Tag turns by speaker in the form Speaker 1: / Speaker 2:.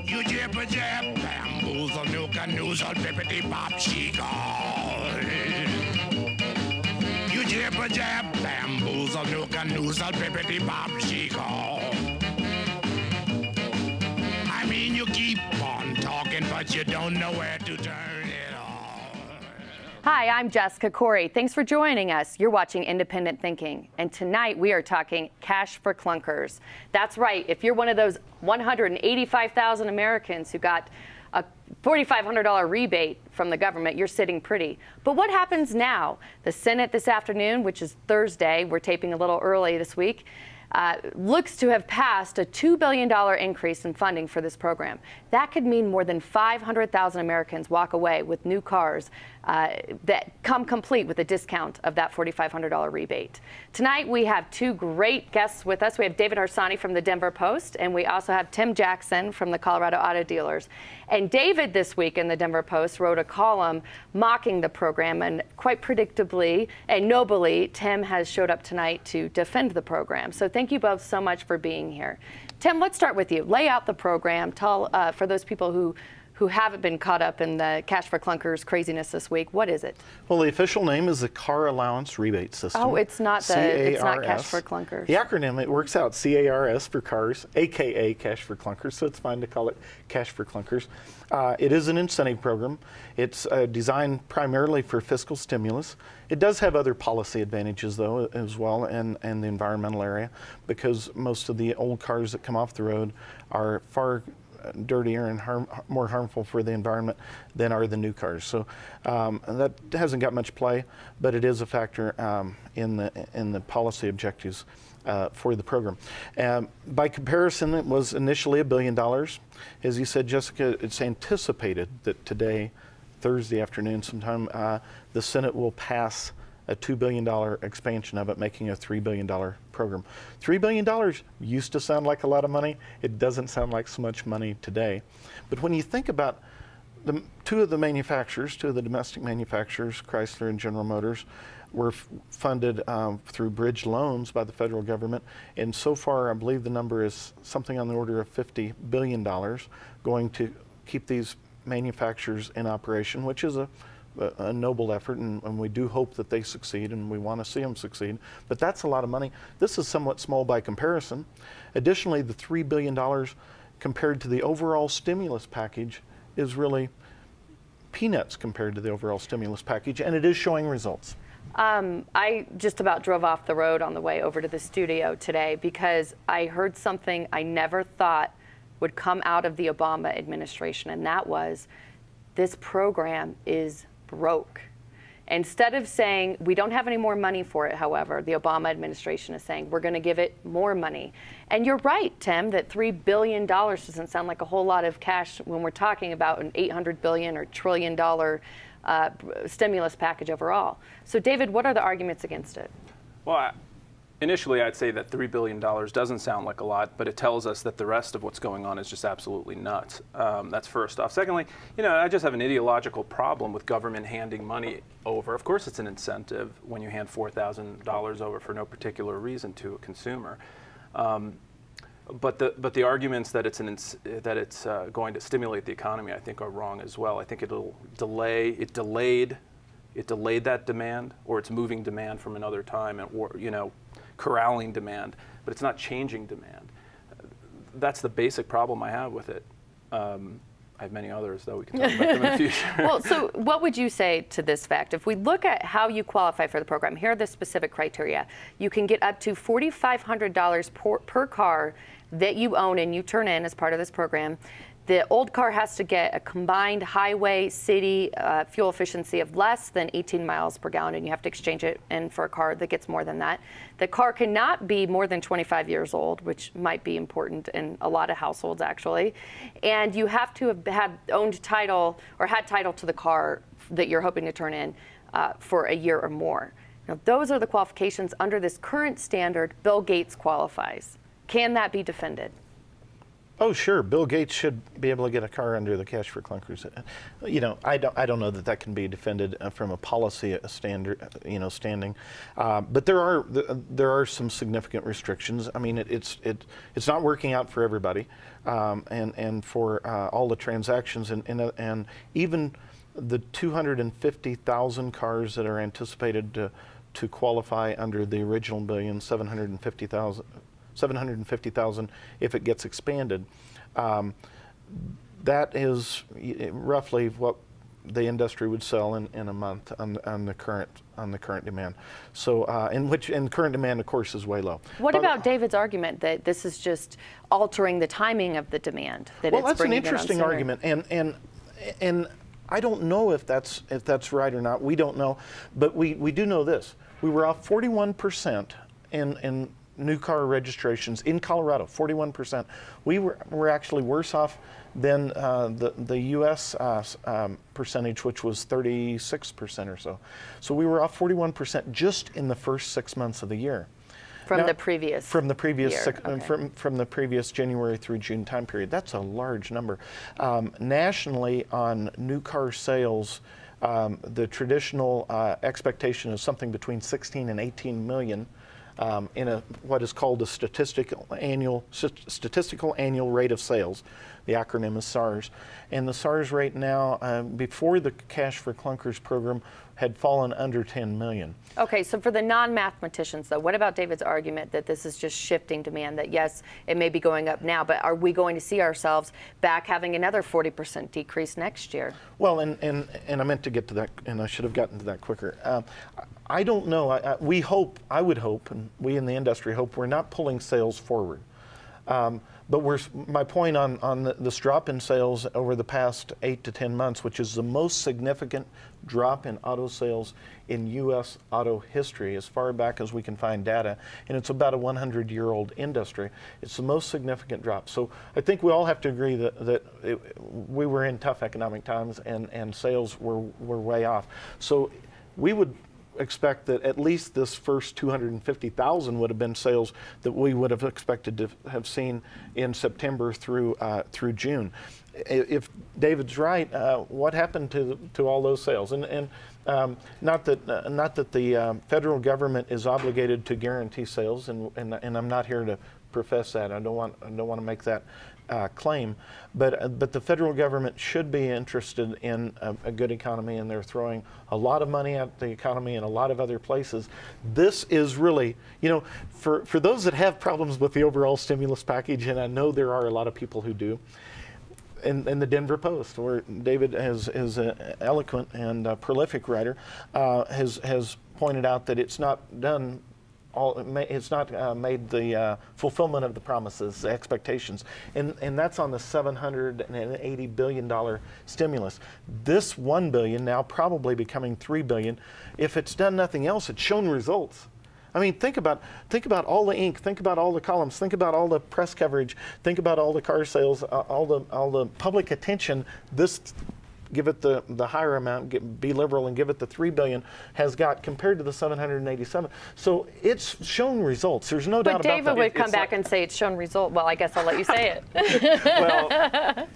Speaker 1: You jibber jab, bamboozle, nuka noozle, bippity bop, she-call. You jibber jab, bamboozle, nuka noozle, bippity bop, she-call. I mean, you keep on talking, but you don't know where to turn it off.
Speaker 2: Hi, I'm Jessica Corry. Thanks for joining us. You're watching Independent Thinking, and tonight we are talking cash for clunkers. That's right. If you're one of those 185,000 Americans who got a $4,500 rebate from the government, you're sitting pretty. But what happens now? The Senate this afternoon, which is Thursday, we're taping a little early this week, looks to have passed a $2 billion increase in funding for this program. That could mean more than 500,000 Americans walk away with new cars that come complete with a discount of that $4,500 rebate. Tonight, we have two great guests with us. We have David Harsanyi from the Denver Post, and we also have Tim Jackson from the Colorado Auto Dealers. And David, this week in the Denver Post, wrote a column mocking the program, and quite predictably and nobly, Tim has showed up tonight to defend the program. So thank you both so much for being here. Tim, let's start with you. Lay out the program. Tell, for those people who haven't been caught up in the Cash for Clunkers craziness this week, what is it?
Speaker 3: Well, the official name is the Car Allowance Rebate System.
Speaker 2: Oh, it's not Cash for Clunkers.
Speaker 3: The acronym, it works out CARS for cars, AKA Cash for Clunkers, so it's fine to call it Cash for Clunkers. It is an incentive program. It's designed primarily for fiscal stimulus. It does have other policy advantages, though, as well, in the environmental area, because most of the old cars that come off the road are far dirtier and more harmful for the environment than are the new cars. So that hasn't got much play, but it is a factor in the policy objectives for the program. By comparison, it was initially $1 billion. As you said, Jessica, it's anticipated that today, Thursday afternoon sometime, the Senate will pass a $2 billion expansion of it, making a $3 billion program. $3 billion used to sound like a lot of money. It doesn't sound like so much money today. But when you think about two of the domestic manufacturers, Chrysler and General Motors, were funded through bridge loans by the federal government. And so far, I believe the number is something on the order of $50 billion going to keep these manufacturers in operation, which is a noble effort, and we do hope that they succeed, and we want to see them succeed. But that's a lot of money. This is somewhat small by comparison. Additionally, the $3 billion compared to the overall stimulus package is really peanuts compared to the overall stimulus package, and it is showing results.
Speaker 2: I just about drove off the road on the way over to the studio today because I heard something I never thought would come out of the Obama administration, and that was, this program is broke. Instead of saying we don't have any more money for it, however, the Obama administration is saying we're going to give it more money. And you're right, Tim, that $3 billion doesn't sound like a whole lot of cash when we're talking about an $800 billion or trillion-dollar stimulus package overall. So, David, what are the arguments against it?
Speaker 4: Well, initially, I'd say that $3 billion doesn't sound like a lot, but it tells us that the rest of what's going on is just absolutely nuts. That's first off. Secondly, I just have an ideological problem with government handing money over. Of course, it's an incentive when you hand $4,000 over for no particular reason to a consumer. But the arguments that it's going to stimulate the economy, I think, are wrong as well. I think it delayed that demand, or it's moving demand from another time, or corralling demand, but it's not changing demand. That's the basic problem I have with it. I have many others, though. We can talk about them in the future.
Speaker 2: Well, so what would you say to this fact? If we look at how you qualify for the program, here are the specific criteria. You can get up to $4,500 per car that you own and you turn in as part of this program. The old car has to get a combined highway city fuel efficiency of less than 18 miles per gallon, and you have to exchange it in for a car that gets more than that. The car cannot be more than 25 years old, which might be important in a lot of households, actually. And you have to have had owned title or had title to the car that you're hoping to turn in for a year or more. Now, those are the qualifications under this current standard. Bill Gates qualifies. Can that be defended?
Speaker 3: Oh, sure. Bill Gates should be able to get a car under the Cash for Clunkers. You know, I don't know that that can be defended from a policy standard, standing. But there are some significant restrictions. I mean, it's not working out for everybody, and for all the transactions, and even the 250,000 cars that are anticipated to qualify under the original billion, 750,000 if it gets expanded. That is roughly what the industry would sell in a month on the current demand. So and current demand, of course, is way low.
Speaker 2: What about David's argument that this is just altering the timing of the demand?
Speaker 3: Well, that's an interesting argument, and I don't know if that's right or not. We don't know, but we do know this: we were off 41% in new car registrations in Colorado, 41%. We were actually worse off than the U.S. Percentage, which was 36% or so. So we were off 41% just in the first 6 months of the year.
Speaker 2: From the previous
Speaker 3: from the previous
Speaker 2: year.
Speaker 3: From the previous January through June time period. That's a large number. Nationally, on new car sales, the traditional expectation is something between 16 and 18 million. In what is called a statistical annual rate of sales. The acronym is SARS. And the SARS rate now, before the Cash for Clunkers program, had fallen under 10 million.
Speaker 2: Okay, so for the non-mathematicians, though, what about David's argument that this is just shifting demand, that yes, it may be going up now, but are we going to see ourselves back having another 40% decrease next year?
Speaker 3: Well, and I meant to get to that, and I should have gotten to that quicker. I don't know. I would hope, and we in the industry hope, we're not pulling sales forward. But my point on this drop in sales over the past 8 to 10 months, which is the most significant drop in auto sales in U.S. auto history, as far back as we can find data, and it's about a 100-year-old industry. It's the most significant drop. So I think we all have to agree that we were in tough economic times, and sales were way off. So we would expect that at least this first 250,000 would have been sales that we would have expected to have seen in September through June. If David's right, what happened to all those sales? And not that the federal government is obligated to guarantee sales, and I'm not here to profess that. I don't want to make that claim, but the federal government should be interested in a good economy, and they're throwing a lot of money at the economy in a lot of other places. This is really, for those that have problems with the overall stimulus package, and I know there are a lot of people who do, in the Denver Post, where David is an eloquent and prolific writer, has pointed out that it's not done. It's not made the fulfillment of the promises, the expectations, and that's on the $780 billion stimulus. This $1 billion now probably becoming $3 billion. If it's done nothing else, it's shown results. I mean, think about all the ink, think about all the columns, think about all the press coverage, think about all the car sales, all the public attention. This, give it the higher amount, be liberal and give it the $3 billion, has got compared to the 787. So it's shown results. There's no doubt about that.
Speaker 2: But David would come back and say it's shown result. Well, I guess I'll let you say it.
Speaker 4: Well,